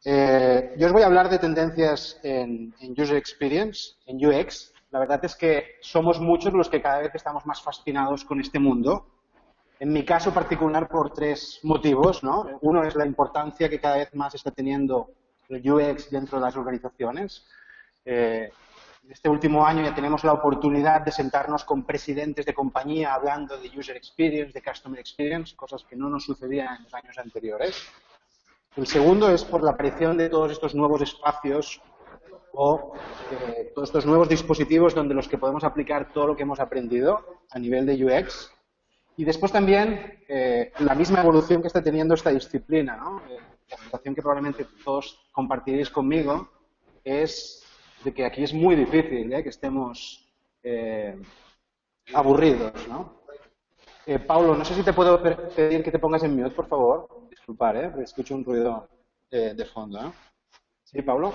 Yo os voy a hablar de tendencias en User Experience, en UX. La verdad es que somos muchos los que cada vez estamos más fascinados con este mundo. En mi caso particular por tres motivos, ¿no? Uno es la importancia que cada vez más está teniendo el UX dentro de las organizaciones. Este último año ya tenemos la oportunidad de sentarnos con presidentes de compañía hablando de User Experience, de Customer Experience, cosas que no nos sucedían en los años anteriores. El segundo es por la aparición de todos estos nuevos espacios o todos estos nuevos dispositivos donde los que podemos aplicar todo lo que hemos aprendido a nivel de UX. Y después también la misma evolución que está teniendo esta disciplina, ¿no? La sensación que probablemente todos compartiréis conmigo es de que aquí es muy difícil que estemos aburridos, ¿no? Paulo, no sé si te puedo pedir que te pongas en mute, por favor. Disculpar, porque escucho un ruido de fondo. ¿Sí, Paulo?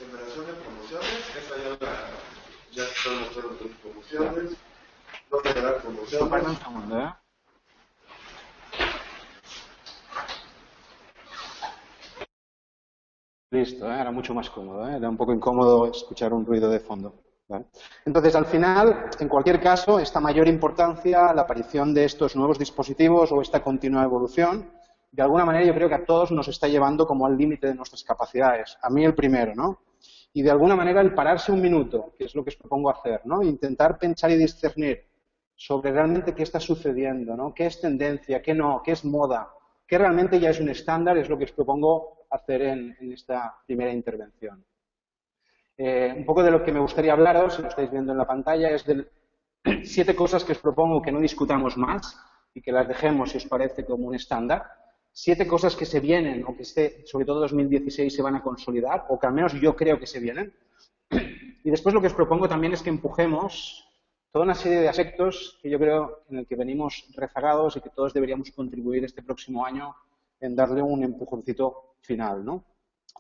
En relación a promociones, esa ya están mostrando tus promociones. No generar promociones. Disculpadme un segundo, Listo, era mucho más cómodo, era un poco incómodo escuchar un ruido de fondo. ¿Vale? Entonces, al final, en cualquier caso, esta mayor importancia, la aparición de estos nuevos dispositivos o esta continua evolución, de alguna manera yo creo que a todos nos está llevando como al límite de nuestras capacidades. A mí el primero, ¿no? Y de alguna manera el pararse un minuto, que es lo que os propongo hacer, ¿no? Intentar pensar y discernir sobre realmente qué está sucediendo, ¿no? Qué es tendencia, qué no, qué es moda, qué realmente ya es un estándar, es lo que os propongo hacer en esta primera intervención. Un poco de lo que me gustaría hablaros, si lo estáis viendo en la pantalla, es de 7 cosas que os propongo que no discutamos más y que las dejemos, si os parece, como un estándar. 7 cosas que se vienen o que sobre todo 2016 se van a consolidar, o que al menos yo creo que se vienen. Y después lo que os propongo también es que empujemos toda una serie de aspectos que yo creo en el que venimos rezagados y que todos deberíamos contribuir este próximo año en darle un empujoncito final, ¿no?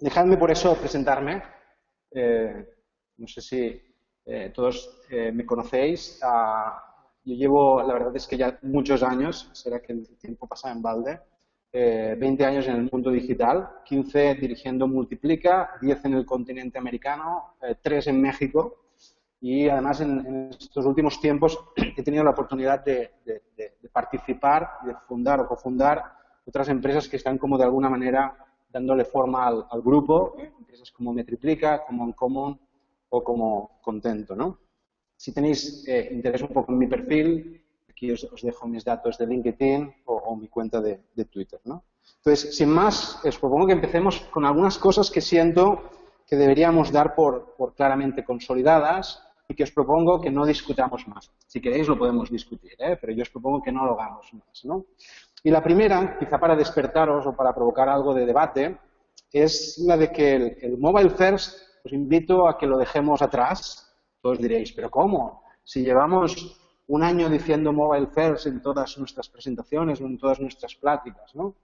Dejadme por eso presentarme. No sé si todos me conocéis. Yo llevo, la verdad es que ya muchos años, será que el tiempo pasa en balde, 20 años en el mundo digital, 15 dirigiendo Multiplica, 10 en el continente americano, 3 en México. Y además en estos últimos tiempos he tenido la oportunidad de participar, de fundar o cofundar otras empresas que están como de alguna manera dándole forma al grupo, empresas como Metriplica, como Uncommon o como Contento, ¿no? Si tenéis interés un poco en mi perfil, aquí os dejo mis datos de LinkedIn o mi cuenta de Twitter, ¿no? Entonces, sin más, os propongo que empecemos con algunas cosas que siento que deberíamos dar por claramente consolidadas y que os propongo que no discutamos más. Si queréis lo podemos discutir, pero yo os propongo que no lo hagamos más, ¿no? Y la primera, quizá para despertaros o para provocar algo de debate, es la de que el Mobile First, os invito a que lo dejemos atrás. Todos diréis, ¿pero cómo? Si llevamos un año diciendo Mobile First en todas nuestras presentaciones o en todas nuestras pláticas, ¿no?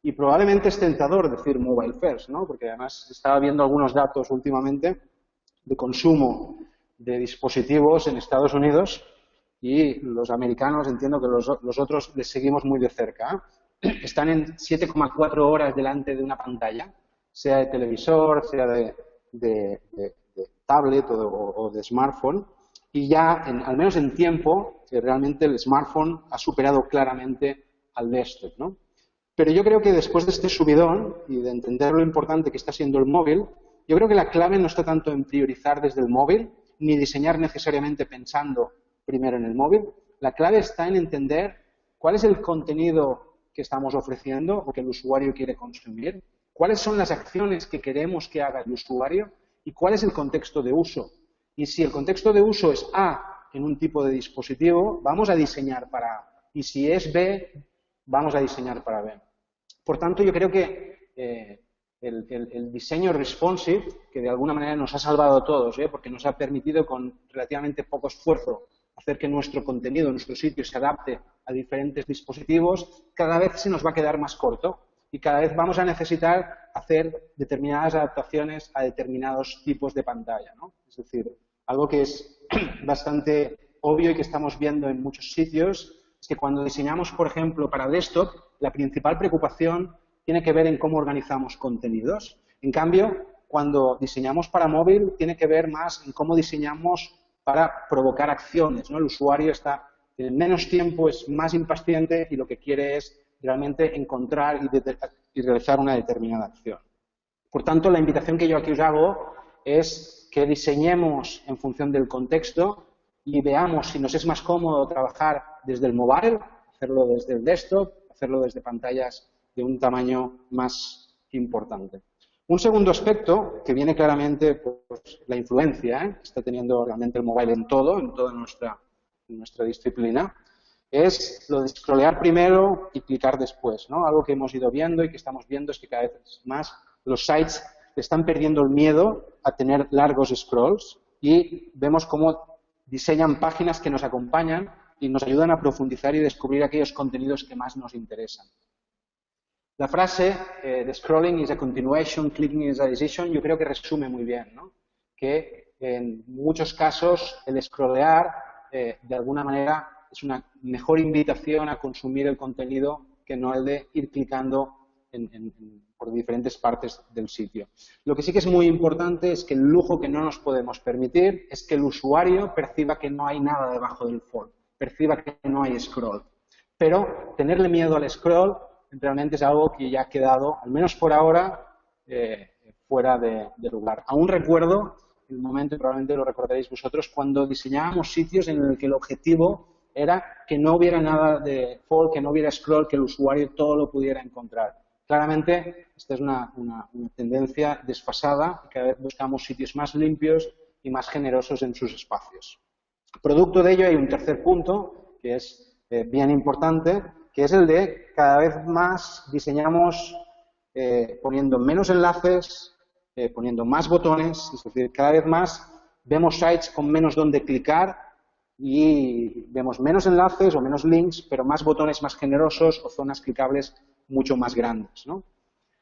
Y probablemente es tentador decir Mobile First, ¿no? Porque además estaba viendo algunos datos últimamente de consumo de dispositivos en Estados Unidos y los americanos, entiendo que los otros les seguimos muy de cerca. Están en 7,4 horas delante de una pantalla, sea de televisor, sea de tablet o de smartphone, y ya, al menos en tiempo, que realmente el smartphone ha superado claramente al desktop, ¿no? Pero yo creo que después de este subidón y de entender lo importante que está siendo el móvil, yo creo que la clave no está tanto en priorizar desde el móvil, ni diseñar necesariamente pensando primero en el móvil. La clave está en entender cuál es el contenido que estamos ofreciendo o que el usuario quiere consumir, cuáles son las acciones que queremos que haga el usuario y cuál es el contexto de uso. Y si el contexto de uso es A en un tipo de dispositivo, vamos a diseñar para A. Y si es B, vamos a diseñar para B. Por tanto, yo creo que el diseño responsive, que de alguna manera nos ha salvado a todos, porque nos ha permitido con relativamente poco esfuerzo hacer que nuestro contenido, nuestro sitio se adapte a diferentes dispositivos, cada vez se nos va a quedar más corto y cada vez vamos a necesitar hacer determinadas adaptaciones a determinados tipos de pantalla, ¿no? Es decir, algo que es bastante obvio y que estamos viendo en muchos sitios es que cuando diseñamos, por ejemplo, para desktop, la principal preocupación tiene que ver en cómo organizamos contenidos. En cambio, cuando diseñamos para móvil, tiene que ver más en cómo diseñamos para provocar acciones, ¿no? El usuario tiene menos tiempo, es más impaciente y lo que quiere es realmente encontrar y realizar una determinada acción. Por tanto, la invitación que yo aquí os hago es que diseñemos en función del contexto y veamos si nos es más cómodo trabajar desde el mobile, hacerlo desde el desktop, hacerlo desde pantallas de un tamaño más importante. Un segundo aspecto que viene claramente, pues, la influencia que está teniendo realmente el mobile en toda nuestra disciplina, es lo de scrollear primero y clicar después, ¿no? Algo que hemos ido viendo y que estamos viendo es que cada vez más los sites están perdiendo el miedo a tener largos scrolls y vemos cómo diseñan páginas que nos acompañan y nos ayudan a profundizar y descubrir aquellos contenidos que más nos interesan. La frase "the scrolling is a continuation, clicking is a decision", yo creo que resume muy bien, ¿no? Que en muchos casos el scrollear de alguna manera es una mejor invitación a consumir el contenido que no el de ir clicando por diferentes partes del sitio. Lo que sí que es muy importante es que el lujo que no nos podemos permitir es que el usuario perciba que no hay nada debajo del fold, perciba que no hay scroll. Pero tenerle miedo al scroll realmente es algo que ya ha quedado, al menos por ahora, fuera de lugar. Aún recuerdo el momento, y probablemente lo recordaréis vosotros, cuando diseñábamos sitios en el que el objetivo era que no hubiera nada de fold, que no hubiera scroll, que el usuario todo lo pudiera encontrar. Claramente, esta es una tendencia desfasada y cada vez buscamos sitios más limpios y más generosos en sus espacios. Producto de ello hay un tercer punto que es bien importante, que es el de cada vez más diseñamos poniendo menos enlaces, poniendo más botones, es decir, cada vez más vemos sites con menos donde clicar y vemos menos enlaces o menos links, pero más botones más generosos o zonas clicables mucho más grandes, ¿no?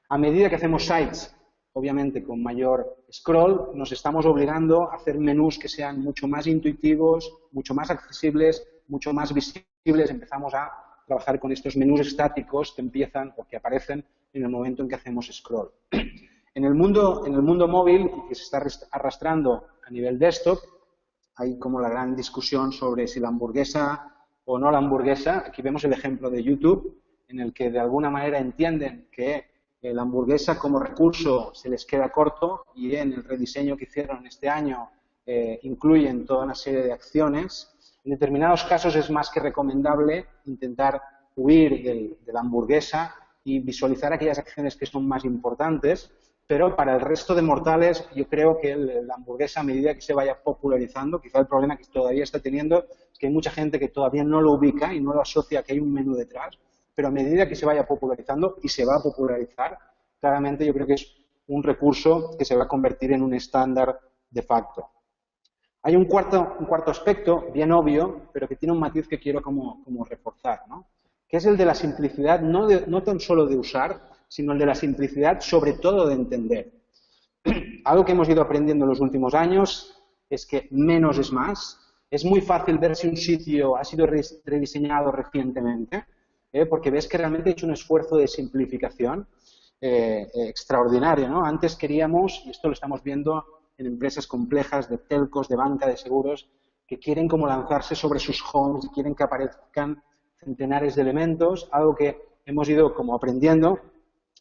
A medida que hacemos sites, obviamente con mayor scroll, nos estamos obligando a hacer menús que sean mucho más intuitivos, mucho más accesibles, mucho más visibles. Empezamos a trabajar con estos menús estáticos que empiezan o que aparecen en el momento en que hacemos scroll. En el mundo móvil, que se está arrastrando a nivel desktop, hay como la gran discusión sobre si la hamburguesa o no la hamburguesa. Aquí vemos el ejemplo de YouTube, en el que de alguna manera entienden que la hamburguesa como recurso se les queda corto y en el rediseño que hicieron este año incluyen toda una serie de acciones. En determinados casos es más que recomendable intentar huir de la hamburguesa y visualizar aquellas acciones que son más importantes, pero para el resto de mortales yo creo que la hamburguesa, a medida que se vaya popularizando, quizá el problema que todavía está teniendo es que hay mucha gente que todavía no lo ubica y no lo asocia a que hay un menú detrás, pero a medida que se vaya popularizando, y se va a popularizar, claramente yo creo que es un recurso que se va a convertir en un estándar de facto. Hay un cuarto aspecto, bien obvio, pero que tiene un matiz que quiero como reforzar, ¿no? Que es el de la simplicidad, no tan solo de usar, sino el de la simplicidad sobre todo de entender. Algo que hemos ido aprendiendo en los últimos años es que menos es más. Es muy fácil ver si un sitio ha sido rediseñado recientemente, porque ves que realmente ha hecho un esfuerzo de simplificación extraordinario, ¿no? Antes queríamos, y esto lo estamos viendo en empresas complejas de telcos, de banca, de seguros, que quieren como lanzarse sobre sus homes y quieren que aparezcan centenares de elementos. Algo que hemos ido como aprendiendo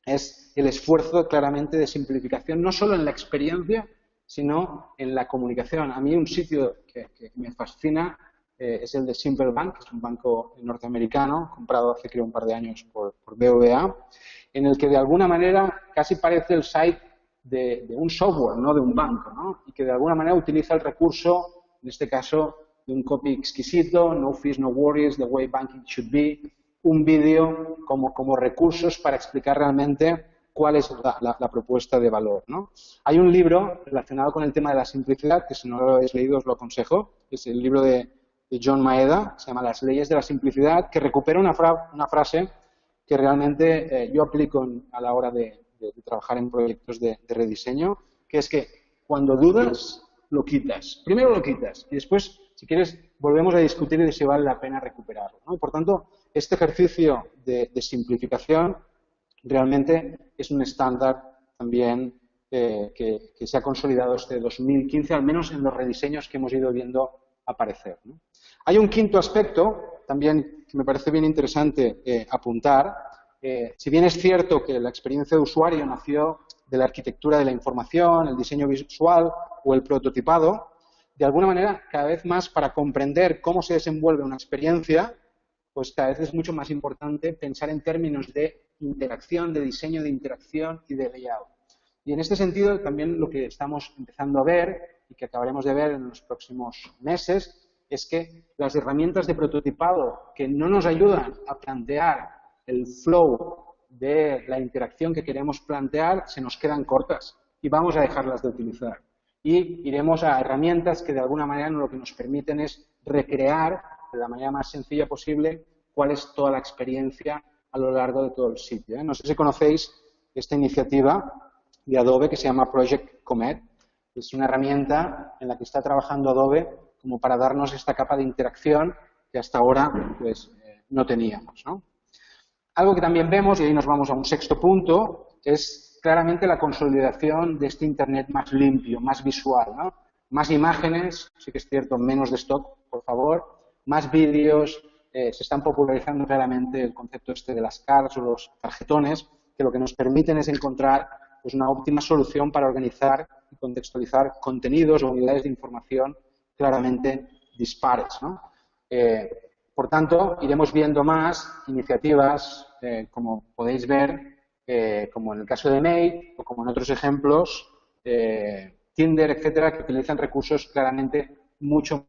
es el esfuerzo claramente de simplificación, no solo en la experiencia, sino en la comunicación. A mí un sitio que me fascina es el de Simple Bank, que es un banco norteamericano, comprado hace creo un par de años por BBVA, en el que de alguna manera casi parece el site de un software, no de un banco, ¿no? Y que de alguna manera utiliza el recurso, en este caso, de un copy exquisito, no fees, no worries, the way banking should be, un vídeo como recursos para explicar realmente cuál es la propuesta de valor, ¿no? Hay un libro relacionado con el tema de la simplicidad, que si no lo habéis leído os lo aconsejo, es el libro de John Maeda, se llama Las leyes de la simplicidad, que recupera una frase que realmente yo aplico a la hora de trabajar en proyectos de rediseño, que es que cuando dudas, lo quitas. Primero lo quitas y después, si quieres, volvemos a discutir de si vale la pena recuperarlo, ¿no? Por tanto, este ejercicio de simplificación realmente es un estándar también que se ha consolidado desde 2015, al menos en los rediseños que hemos ido viendo aparecer, ¿no? Hay un quinto aspecto también que me parece bien interesante apuntar. Si bien es cierto que la experiencia de usuario nació de la arquitectura de la información, el diseño visual o el prototipado, de alguna manera, cada vez más para comprender cómo se desenvuelve una experiencia, pues cada vez es mucho más importante pensar en términos de interacción, de diseño de interacción y de layout. Y en este sentido, también lo que estamos empezando a ver y que acabaremos de ver en los próximos meses es que las herramientas de prototipado que no nos ayudan a plantear el flow de la interacción que queremos plantear se nos quedan cortas y vamos a dejarlas de utilizar. Y iremos a herramientas que de alguna manera lo que nos permiten es recrear de la manera más sencilla posible cuál es toda la experiencia a lo largo de todo el sitio. No sé si conocéis esta iniciativa de Adobe que se llama Project Comet. Es una herramienta en la que está trabajando Adobe como para darnos esta capa de interacción que hasta ahora pues, no teníamos, ¿no? Algo que también vemos, y ahí nos vamos a un sexto punto, es claramente la consolidación de este Internet más limpio, más visual, ¿no? Más imágenes, sí que es cierto, menos de stock, por favor, más vídeos, se están popularizando claramente el concepto este de las cards o los tarjetones, que lo que nos permiten es encontrar pues, una óptima solución para organizar y contextualizar contenidos o unidades de información claramente dispares, ¿no? Por tanto, iremos viendo más iniciativas, como podéis ver, como en el caso de Mate o como en otros ejemplos, Tinder, etcétera, que utilizan recursos claramente mucho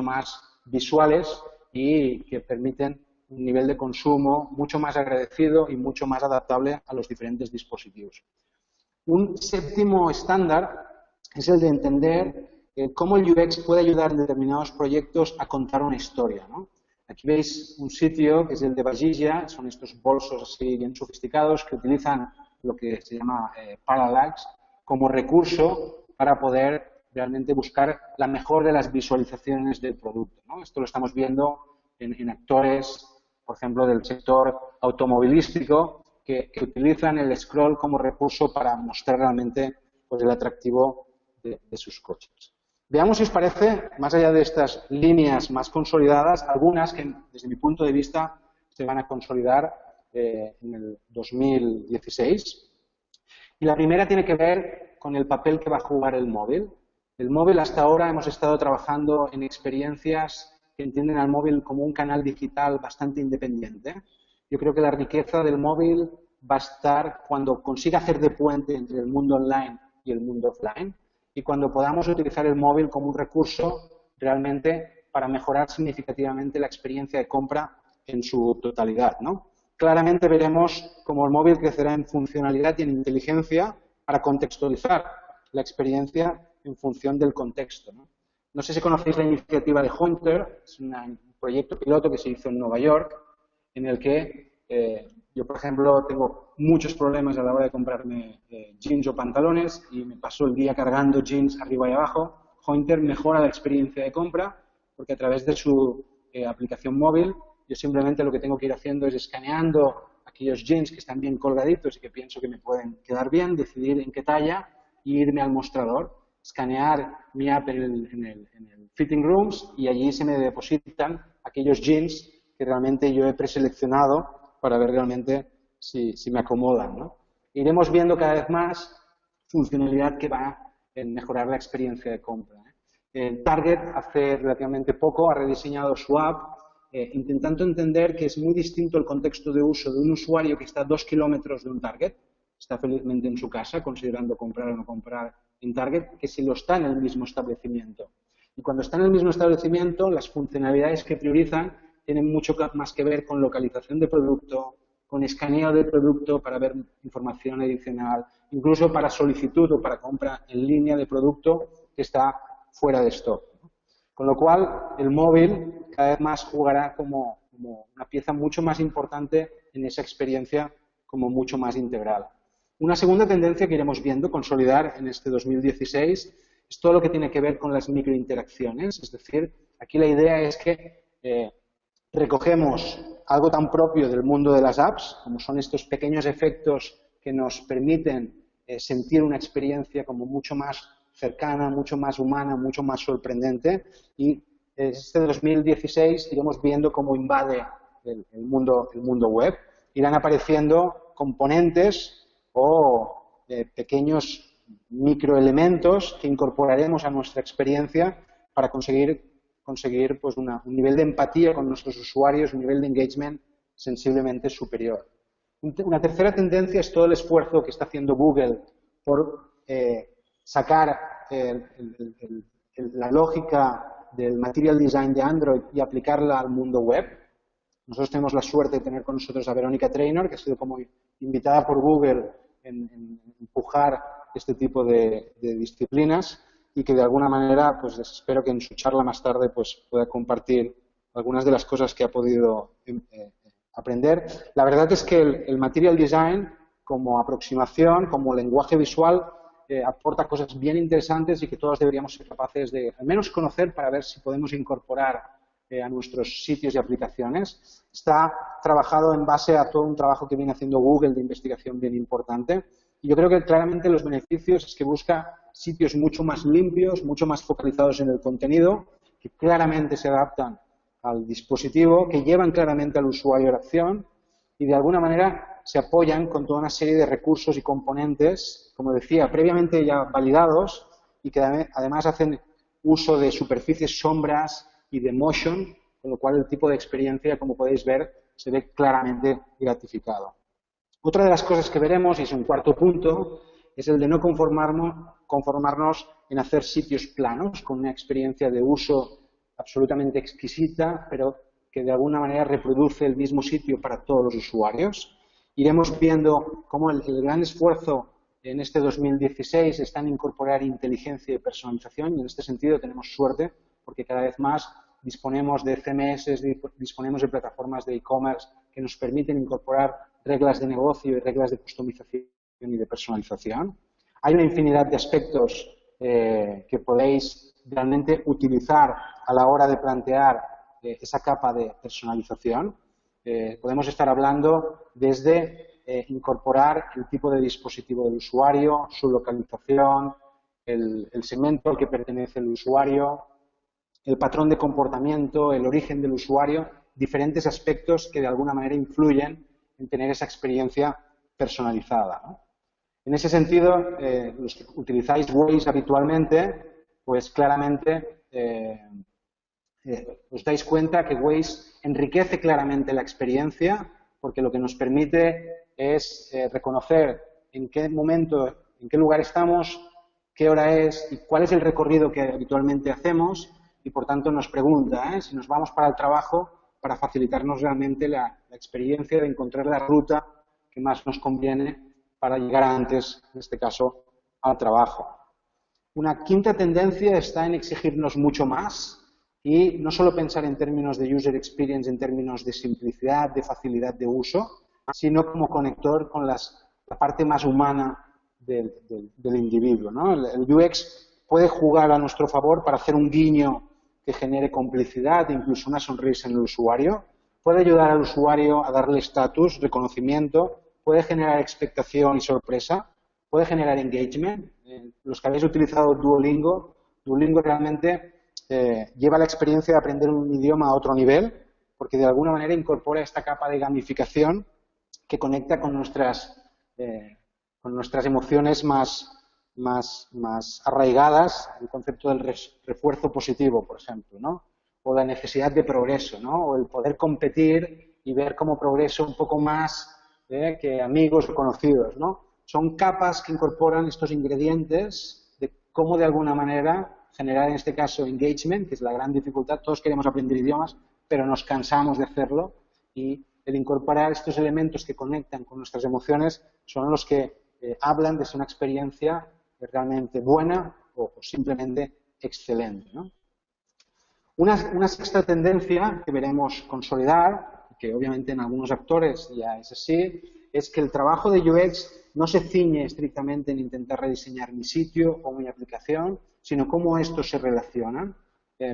más visuales y que permiten un nivel de consumo mucho más agradecido y mucho más adaptable a los diferentes dispositivos. Un séptimo estándar es el de entender cómo el UX puede ayudar en determinados proyectos a contar una historia, ¿no? Aquí veis un sitio que es el de Vajilla, son estos bolsos así bien sofisticados que utilizan lo que se llama parallax como recurso para poder realmente buscar la mejor de las visualizaciones del producto, ¿no? Esto lo estamos viendo en actores, por ejemplo, del sector automovilístico que utilizan el scroll como recurso para mostrar realmente pues, el atractivo de sus coches. Veamos si os parece, más allá de estas líneas más consolidadas, algunas que desde mi punto de vista se van a consolidar en el 2016. Y la primera tiene que ver con el papel que va a jugar el móvil. El móvil hasta ahora hemos estado trabajando en experiencias que entienden al móvil como un canal digital bastante independiente. Yo creo que la riqueza del móvil va a estar cuando consiga hacer de puente entre el mundo online y el mundo offline. Y cuando podamos utilizar el móvil como un recurso realmente para mejorar significativamente la experiencia de compra en su totalidad, ¿no? Claramente veremos cómo el móvil crecerá en funcionalidad y en inteligencia para contextualizar la experiencia en función del contexto, ¿no? No sé si conocéis la iniciativa de Hunter, es un proyecto piloto que se hizo en Nueva York, en el que yo, por ejemplo, tengo muchos problemas a la hora de comprarme jeans o pantalones y me paso el día cargando jeans arriba y abajo. Hunter mejora la experiencia de compra porque a través de su aplicación móvil yo simplemente lo que tengo que ir haciendo es escaneando aquellos jeans que están bien colgaditos y que pienso que me pueden quedar bien, decidir en qué talla y irme al mostrador, escanear mi app en el Fitting Rooms y allí se me depositan aquellos jeans que realmente yo he preseleccionado para ver realmente si me acomodan, ¿no? Iremos viendo cada vez más funcionalidad que va en mejorar la experiencia de compra, ¿eh? Target hace relativamente poco ha rediseñado su app intentando entender que es muy distinto el contexto de uso de un usuario que está a 2 kilómetros de un Target, está felizmente en su casa considerando comprar o no comprar en Target, que si lo está en el mismo establecimiento. Y cuando está en el mismo establecimiento, las funcionalidades que priorizan tienen mucho más que ver con localización de producto, con escaneo del producto para ver información adicional, incluso para solicitud o para compra en línea de producto que está fuera de stock. Con lo cual, el móvil cada vez más jugará como una pieza mucho más importante en esa experiencia, como mucho más integral. Una segunda tendencia que iremos viendo consolidar en este 2016 es todo lo que tiene que ver con las microinteracciones. Es decir, aquí la idea es que recogemos algo tan propio del mundo de las apps, como son estos pequeños efectos que nos permiten sentir una experiencia como mucho más cercana, mucho más humana, mucho más sorprendente. Y este 2016 iremos viendo cómo invade el mundo web. Irán apareciendo componentes o pequeños microelementos que incorporaremos a nuestra experiencia para conseguir pues, un nivel de empatía con nuestros usuarios, un nivel de engagement sensiblemente superior. Una tercera tendencia es todo el esfuerzo que está haciendo Google por sacar la lógica del material design de Android y aplicarla al mundo web. Nosotros tenemos la suerte de tener con nosotros a Verónica Trainor, que ha sido como invitada por Google en empujar este tipo de disciplinas y que de alguna manera, pues espero que en su charla más tarde pues, pueda compartir algunas de las cosas que ha podido aprender. La verdad es que el material design como aproximación, como lenguaje visual, aporta cosas bien interesantes y que todos deberíamos ser capaces de al menos conocer para ver si podemos incorporar a nuestros sitios y aplicaciones. Está trabajado en base a todo un trabajo que viene haciendo Google de investigación bien importante. Y yo creo que claramente los beneficios es que busca sitios mucho más limpios, mucho más focalizados en el contenido, que claramente se adaptan al dispositivo, que llevan claramente al usuario a la acción y de alguna manera se apoyan con toda una serie de recursos y componentes, como decía, previamente ya validados y que además hacen uso de superficies sombras y de motion, con lo cual el tipo de experiencia, como podéis ver, se ve claramente gratificado. Otra de las cosas que veremos, y es un cuarto punto, es el de no conformarnos en hacer sitios planos, con una experiencia de uso absolutamente exquisita, pero que de alguna manera reproduce el mismo sitio para todos los usuarios. Iremos viendo cómo el gran esfuerzo en este 2016 está en incorporar inteligencia y personalización, y en este sentido tenemos suerte, porque cada vez más disponemos de CMS, disponemos de plataformas de e-commerce que nos permiten incorporar reglas de negocio y reglas de customización y de personalización. Hay una infinidad de aspectos que podéis realmente utilizar a la hora de plantear esa capa de personalización. Podemos estar hablando desde incorporar el tipo de dispositivo del usuario, su localización, el segmento al que pertenece el usuario, el patrón de comportamiento, el origen del usuario, diferentes aspectos que de alguna manera influyen en tener esa experiencia personalizada, ¿no? En ese sentido, los que utilizáis Waze habitualmente, pues claramente os dais cuenta que Waze enriquece claramente la experiencia porque lo que nos permite es reconocer en qué momento, en qué lugar estamos, qué hora es y cuál es el recorrido que habitualmente hacemos y por tanto nos pregunta si nos vamos para el trabajo para facilitarnos realmente la experiencia de encontrar la ruta que más nos conviene para llegar antes, en este caso, al trabajo. Una quinta tendencia está en exigirnos mucho más y no solo pensar en términos de user experience, en términos de simplicidad, de facilidad de uso, sino como conector con la parte más humana del individuo, ¿no? El UX puede jugar a nuestro favor para hacer un guiño que genere complicidad, incluso una sonrisa en el usuario, puede ayudar al usuario a darle estatus, reconocimiento, puede generar expectación y sorpresa, puede generar engagement. Los que habéis utilizado Duolingo realmente lleva la experiencia de aprender un idioma a otro nivel, porque de alguna manera incorpora esta capa de gamificación que conecta con nuestras emociones más arraigadas, el concepto del refuerzo positivo, por ejemplo, ¿no? O la necesidad de progreso, ¿no? O el poder competir y ver cómo progreso un poco más que amigos o conocidos, ¿no? Son capas que incorporan estos ingredientes de cómo de alguna manera generar en este caso engagement, que es la gran dificultad. Todos queremos aprender idiomas, pero nos cansamos de hacerlo y el incorporar estos elementos que conectan con nuestras emociones son los que hablan de ser una experiencia realmente buena o simplemente excelente, ¿no? Una sexta tendencia que veremos consolidar, que obviamente en algunos actores ya es así, es que el trabajo de UX no se ciñe estrictamente en intentar rediseñar mi sitio o mi aplicación, sino cómo estos se relacionan.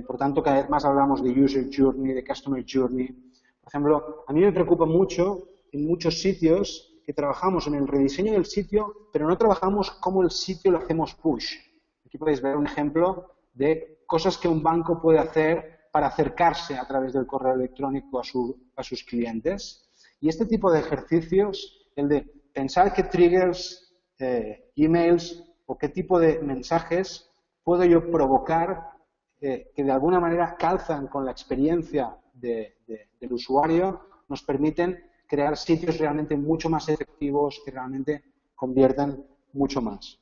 Por tanto, cada vez más hablamos de User Journey, de Customer Journey. Por ejemplo, a mí me preocupa mucho en muchos sitios que trabajamos en el rediseño del sitio, pero no trabajamos como el sitio lo hacemos push. Aquí podéis ver un ejemplo de cosas que un banco puede hacer para acercarse a través del correo electrónico a sus clientes. Y este tipo de ejercicios, el de pensar qué triggers, emails o qué tipo de mensajes puedo yo provocar que de alguna manera calzan con la experiencia del usuario, nos permiten crear sitios realmente mucho más efectivos que realmente conviertan mucho más.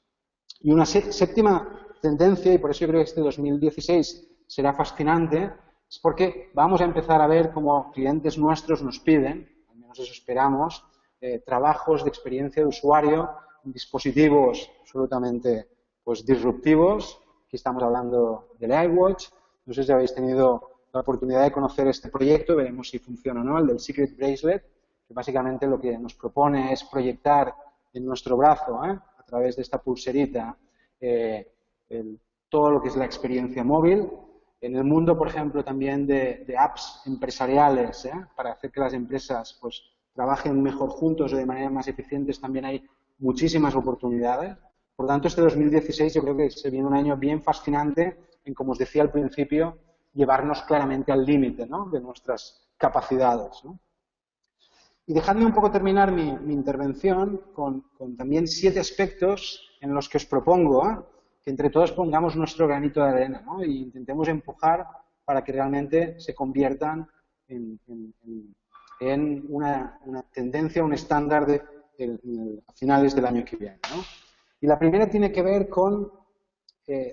Y una séptima tendencia, y por eso yo creo que este 2016 será fascinante, es porque vamos a empezar a ver cómo clientes nuestros nos piden, al menos eso esperamos, trabajos de experiencia de usuario en dispositivos absolutamente pues, disruptivos. Aquí estamos hablando del iWatch. No sé si habéis tenido la oportunidad de conocer este proyecto, veremos si funciona o no, el del Secret Bracelet, que básicamente lo que nos propone es proyectar en nuestro brazo, a través de esta pulserita, todo lo que es la experiencia móvil. En el mundo, por ejemplo, también de apps empresariales, para hacer que las empresas pues, trabajen mejor juntos o de manera más eficientes, también hay muchísimas oportunidades. Por lo tanto, este 2016 yo creo que se viene un año bien fascinante en, como os decía al principio, llevarnos claramente al límite, ¿no?, de nuestras capacidades, ¿no? Y dejadme un poco terminar mi intervención con también 7 aspectos en los que os propongo que entre todos pongamos nuestro granito de arena, ¿no?, y intentemos empujar para que realmente se conviertan en una tendencia, un estándar a finales del año que viene, ¿no? Y la primera tiene que ver con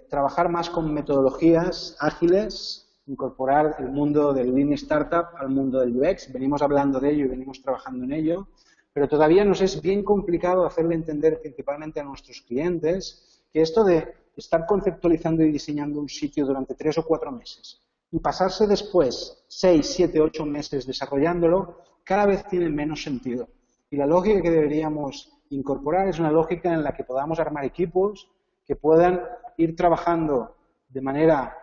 trabajar más con metodologías ágiles, incorporar el mundo del Lean Startup al mundo del UX. Venimos hablando de ello y venimos trabajando en ello, pero todavía nos es bien complicado hacerle entender principalmente a nuestros clientes que esto de estar conceptualizando y diseñando un sitio durante 3 o 4 meses y pasarse después 6, 7, 8 meses desarrollándolo, cada vez tiene menos sentido. Y la lógica que deberíamos incorporar es una lógica en la que podamos armar equipos que puedan ir trabajando de manera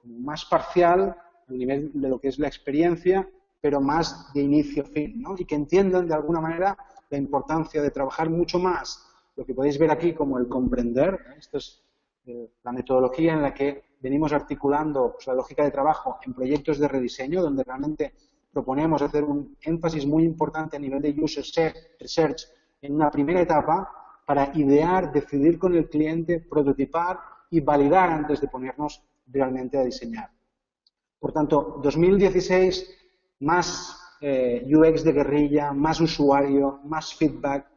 más parcial a nivel de lo que es la experiencia, pero más de inicio a fin, ¿no? Y que entiendan de alguna manera la importancia de trabajar mucho más lo que podéis ver aquí como el comprender. Esto es la metodología en la que venimos articulando pues, la lógica de trabajo en proyectos de rediseño, donde realmente proponemos hacer un énfasis muy importante a nivel de user research en una primera etapa para idear, decidir con el cliente, prototipar y validar antes de ponernos realmente a diseñar. Por tanto, 2016, más UX de guerrilla, más usuario, más feedback,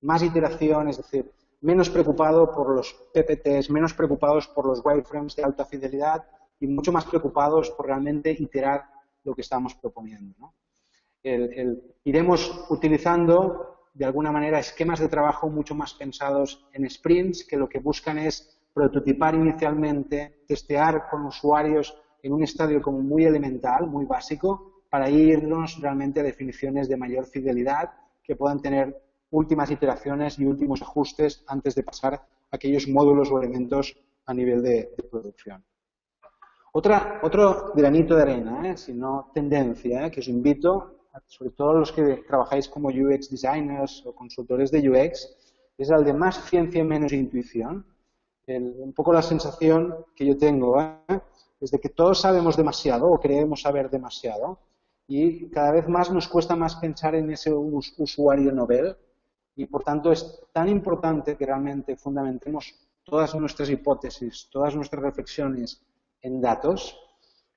más iteración, es decir, menos preocupado por los PPTs, menos preocupados por los wireframes de alta fidelidad y mucho más preocupados por realmente iterar lo que estamos proponiendo, ¿no? Iremos utilizando de alguna manera esquemas de trabajo mucho más pensados en sprints que lo que buscan es prototipar inicialmente, testear con usuarios en un estadio como muy elemental, muy básico, para irnos realmente a definiciones de mayor fidelidad que puedan tener últimas iteraciones y últimos ajustes antes de pasar a aquellos módulos o elementos a nivel de producción. Otro granito de arena, si no tendencia, que os invito, sobre todo los que trabajáis como UX designers o consultores de UX, es el de más ciencia y menos intuición. Un poco la sensación que yo tengo es de que todos sabemos demasiado o creemos saber demasiado y cada vez más nos cuesta más pensar en ese usuario novel y por tanto es tan importante que realmente fundamentemos todas nuestras hipótesis, todas nuestras reflexiones en datos.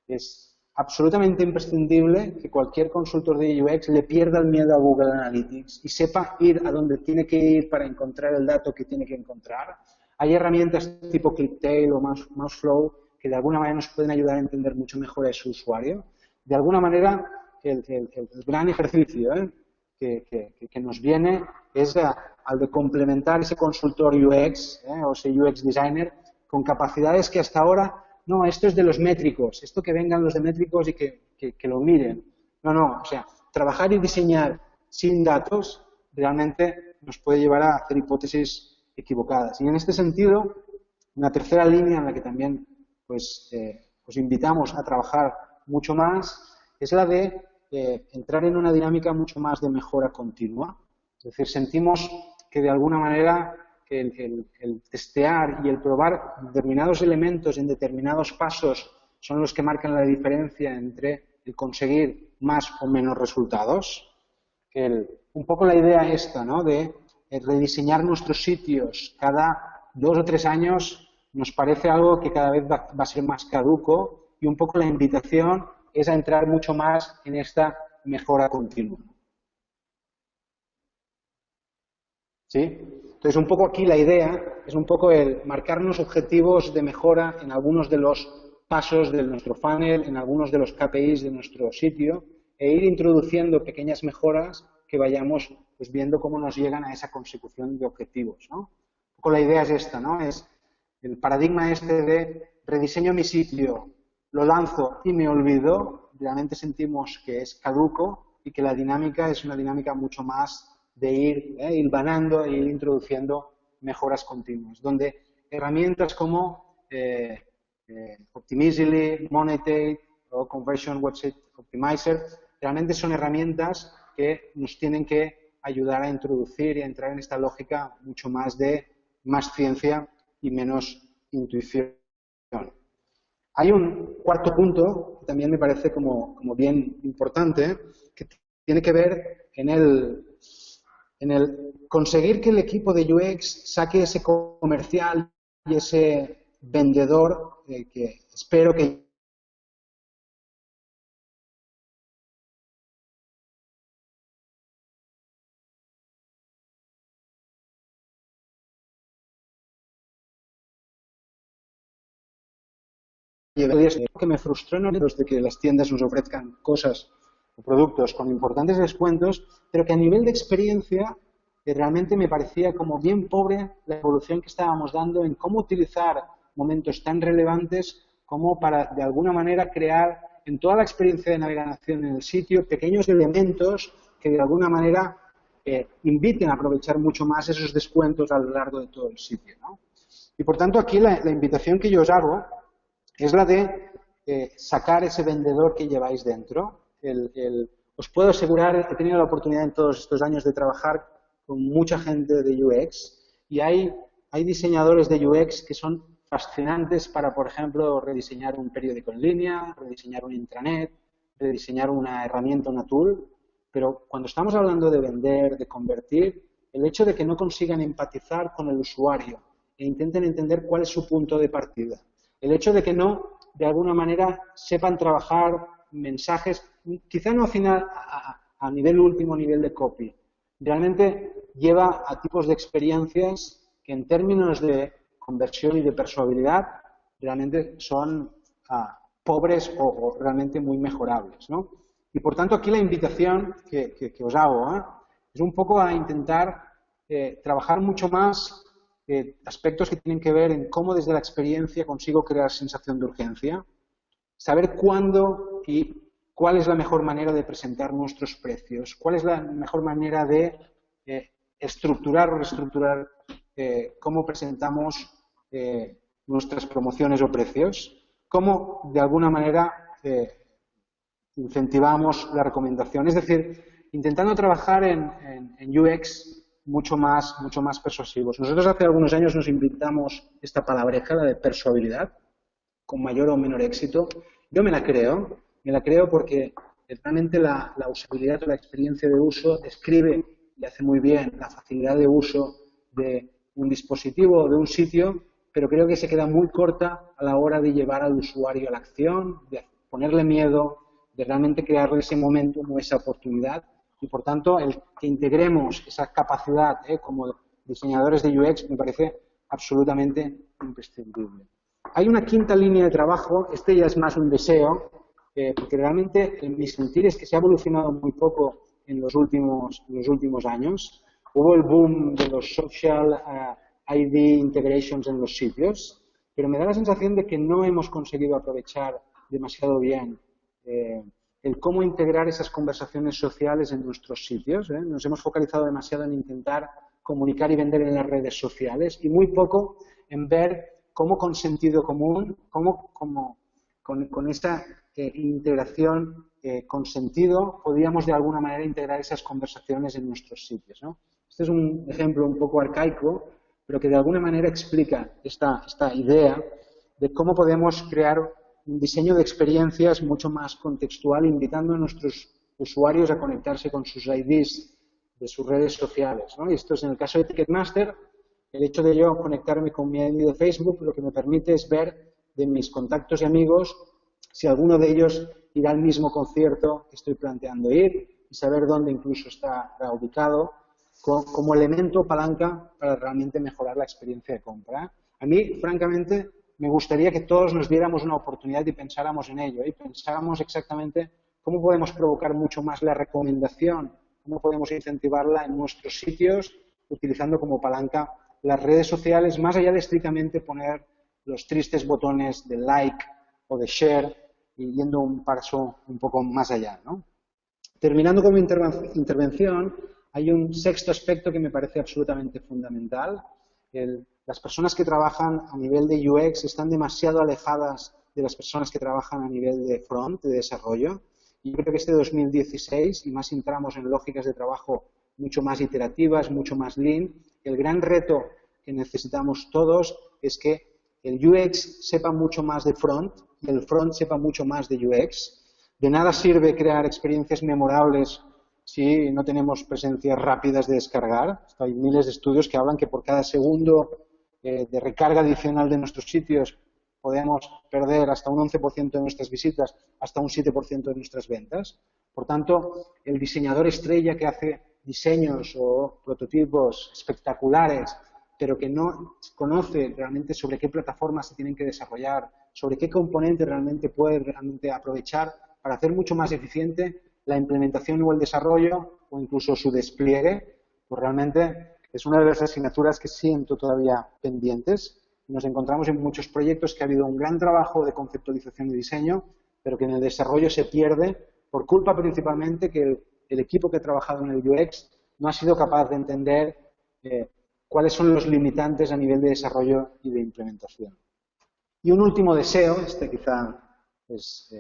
Es absolutamente imprescindible que cualquier consultor de UX le pierda el miedo a Google Analytics y sepa ir a donde tiene que ir para encontrar el dato que tiene que encontrar. Hay herramientas tipo ClickTail o Mouseflow que de alguna manera nos pueden ayudar a entender mucho mejor a ese usuario. De alguna manera, el gran ejercicio que nos viene es al de complementar ese consultor UX o ese UX designer con capacidades que hasta ahora, no, esto es de los métricos, esto que vengan los de métricos y que lo miren. No, o sea, trabajar y diseñar sin datos realmente nos puede llevar a hacer hipótesis equivocadas. Y en este sentido, una tercera línea en la que también pues, os invitamos a trabajar mucho más es la de entrar en una dinámica mucho más de mejora continua. Es decir, sentimos que de alguna manera el testear y el probar determinados elementos en determinados pasos son los que marcan la diferencia entre el conseguir más o menos resultados. Un poco la idea esta, ¿no?, de rediseñar nuestros sitios cada 2 o 3 años nos parece algo que cada vez va a ser más caduco, y un poco la invitación es a entrar mucho más en esta mejora continua. ¿Sí? Entonces, un poco aquí la idea es un poco el marcarnos objetivos de mejora en algunos de los pasos de nuestro funnel, en algunos de los KPIs de nuestro sitio, e ir introduciendo pequeñas mejoras que vayamos pues viendo cómo nos llegan a esa consecución de objetivos, ¿no? Un poco la idea es esta, ¿no? Es el paradigma este de rediseño mi sitio, lo lanzo y me olvido. Realmente sentimos que es caduco y que la dinámica es una dinámica mucho más de ir hilvanando e ir introduciendo mejoras continuas, donde herramientas como Optimizely, Monetate o Conversion Website Optimizer realmente son herramientas que nos tienen que ayudar a introducir y a entrar en esta lógica mucho más de más ciencia y menos intuición. Hay un cuarto punto que también me parece como bien importante, que tiene que ver en el conseguir que el equipo de UX saque ese comercial y ese vendedor que espero que que me frustró no es de que las tiendas nos ofrezcan cosas o productos con importantes descuentos, pero que a nivel de experiencia realmente me parecía como bien pobre la evolución que estábamos dando en cómo utilizar momentos tan relevantes como para de alguna manera crear en toda la experiencia de navegación en el sitio pequeños elementos que de alguna manera inviten a aprovechar mucho más esos descuentos a lo largo de todo el sitio, ¿no? Y por tanto aquí la invitación que yo os hago es la de sacar ese vendedor que lleváis dentro. Os puedo asegurar, he tenido la oportunidad en todos estos años de trabajar con mucha gente de UX y hay diseñadores de UX que son fascinantes para, por ejemplo, rediseñar un periódico en línea, rediseñar un intranet, rediseñar una herramienta, una tool, pero cuando estamos hablando de vender, de convertir, el hecho de que no consigan empatizar con el usuario e intenten entender cuál es su punto de partida, el hecho de que no, de alguna manera, sepan trabajar mensajes, quizá no a nivel último nivel de copy, realmente lleva a tipos de experiencias que en términos de conversión y de persuabilidad realmente son pobres o realmente muy mejorables, ¿no? Y por tanto aquí la invitación que os hago es un poco a intentar trabajar mucho más aspectos que tienen que ver en cómo desde la experiencia consigo crear sensación de urgencia, saber cuándo y cuál es la mejor manera de presentar nuestros precios, cuál es la mejor manera de estructurar o reestructurar cómo presentamos nuestras promociones o precios, cómo de alguna manera incentivamos la recomendación. Es decir, intentando trabajar en UX mucho más persuasivos. Nosotros hace algunos años nos inventamos esta palabreja, la de persuabilidad, con mayor o menor éxito. Yo me la creo porque realmente la usabilidad o la experiencia de uso describe y hace muy bien la facilidad de uso de un dispositivo o de un sitio, pero creo que se queda muy corta a la hora de llevar al usuario a la acción, de ponerle miedo, de realmente crearle ese momento o esa oportunidad. Y por tanto, el que integremos esa capacidad como diseñadores de UX me parece absolutamente imprescindible. Hay una quinta línea de trabajo, este ya es más un deseo, porque realmente mi sentir es que se ha evolucionado muy poco en los últimos años. Hubo el boom de los social ID integrations en los sitios, pero me da la sensación de que no hemos conseguido aprovechar demasiado bien el cómo integrar esas conversaciones sociales en nuestros sitios. Nos hemos focalizado demasiado en intentar comunicar y vender en las redes sociales y muy poco en ver cómo con sentido común, cómo con esa integración con sentido, podíamos de alguna manera integrar esas conversaciones en nuestros sitios, ¿no? Este es un ejemplo un poco arcaico, pero que de alguna manera explica esta idea de cómo podemos crear un diseño de experiencias mucho más contextual, invitando a nuestros usuarios a conectarse con sus IDs de sus redes sociales, ¿no? Y esto es en el caso de Ticketmaster. El hecho de yo conectarme con mi ID de Facebook lo que me permite es ver de mis contactos y amigos si alguno de ellos irá al mismo concierto que estoy planteando ir y saber dónde incluso está ubicado como elemento palanca para realmente mejorar la experiencia de compra. A mí, francamente, me gustaría que todos nos diéramos una oportunidad y pensáramos en ello y pensáramos exactamente cómo podemos provocar mucho más la recomendación, cómo podemos incentivarla en nuestros sitios utilizando como palanca las redes sociales, más allá de estrictamente poner los tristes botones de like o de share y yendo un paso un poco más allá, ¿no? Terminando con mi intervención, hay un sexto aspecto que me parece absolutamente fundamental. Las personas que trabajan a nivel de UX están demasiado alejadas de las personas que trabajan a nivel de front, de desarrollo. Y yo creo que este 2016, y más si entramos en lógicas de trabajo mucho más iterativas, mucho más lean, el gran reto que necesitamos todos es que el UX sepa mucho más de front y el front sepa mucho más de UX. De nada sirve crear experiencias memorables si no tenemos presencias rápidas de descargar. Hay miles de estudios que hablan que por cada segundo de recarga adicional de nuestros sitios podemos perder hasta un 11% de nuestras visitas, hasta un 7% de nuestras ventas. Por tanto, el diseñador estrella que hace diseños o prototipos espectaculares, pero que no conoce realmente sobre qué plataformas se tienen que desarrollar, sobre qué componente realmente puede aprovechar para hacer mucho más eficiente la implementación o el desarrollo o incluso su despliegue, pues realmente es una de las asignaturas que siento todavía pendientes. Nos encontramos en muchos proyectos que ha habido un gran trabajo de conceptualización y diseño, pero que en el desarrollo se pierde por culpa principalmente que el equipo que ha trabajado en el UX no ha sido capaz de entender cuáles son los limitantes a nivel de desarrollo y de implementación. Y un último deseo, este quizá es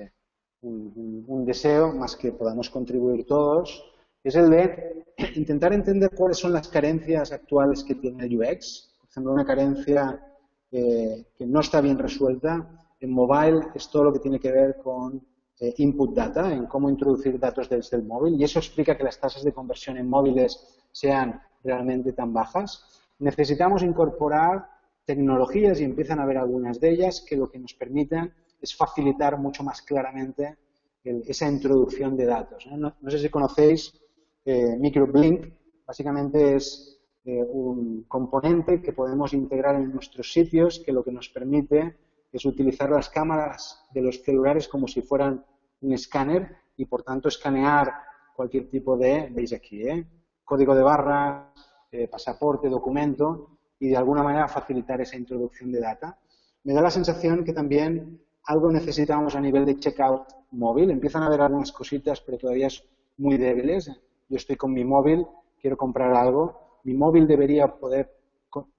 un deseo más que podamos contribuir todos, es el de intentar entender cuáles son las carencias actuales que tiene el UX. Por ejemplo, una carencia que no está bien resuelta en mobile es todo lo que tiene que ver con input data, en cómo introducir datos desde el móvil, y eso explica que las tasas de conversión en móviles sean realmente tan bajas. Necesitamos incorporar tecnologías, y empiezan a haber algunas de ellas, que lo que nos permitan es facilitar mucho más claramente esa introducción de datos. No sé si conocéis MicroBlink. Básicamente es un componente que podemos integrar en nuestros sitios que lo que nos permite es utilizar las cámaras de los celulares como si fueran un escáner y, por tanto, escanear cualquier tipo de, veis aquí, código de barra, pasaporte, documento, y de alguna manera facilitar esa introducción de data. Me da la sensación que también algo necesitamos a nivel de checkout móvil. Empiezan a haber algunas cositas, pero todavía es muy débiles. Yo estoy con mi móvil, quiero comprar algo. Mi móvil debería poder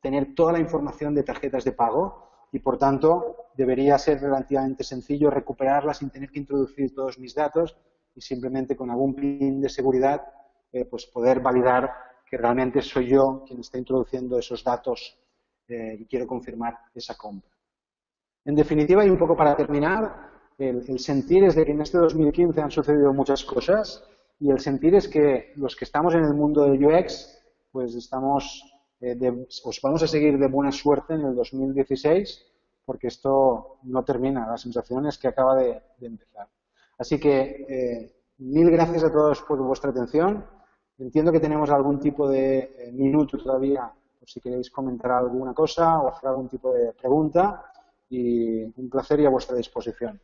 tener toda la información de tarjetas de pago y, por tanto, debería ser relativamente sencillo recuperarlas sin tener que introducir todos mis datos y simplemente con algún pin de seguridad pues poder validar que realmente soy yo quien está introduciendo esos datos y quiero confirmar esa compra. En definitiva, y un poco para terminar, el sentir es de que en este 2015 han sucedido muchas cosas y el sentir es que los que estamos en el mundo del UX, pues os vamos a seguir de buena suerte en el 2016 porque esto no termina, la sensación es que acaba de empezar. Así que mil gracias a todos por vuestra atención. Entiendo que tenemos algún tipo de minuto todavía, por si queréis comentar alguna cosa o hacer algún tipo de pregunta, y un placer y a vuestra disposición.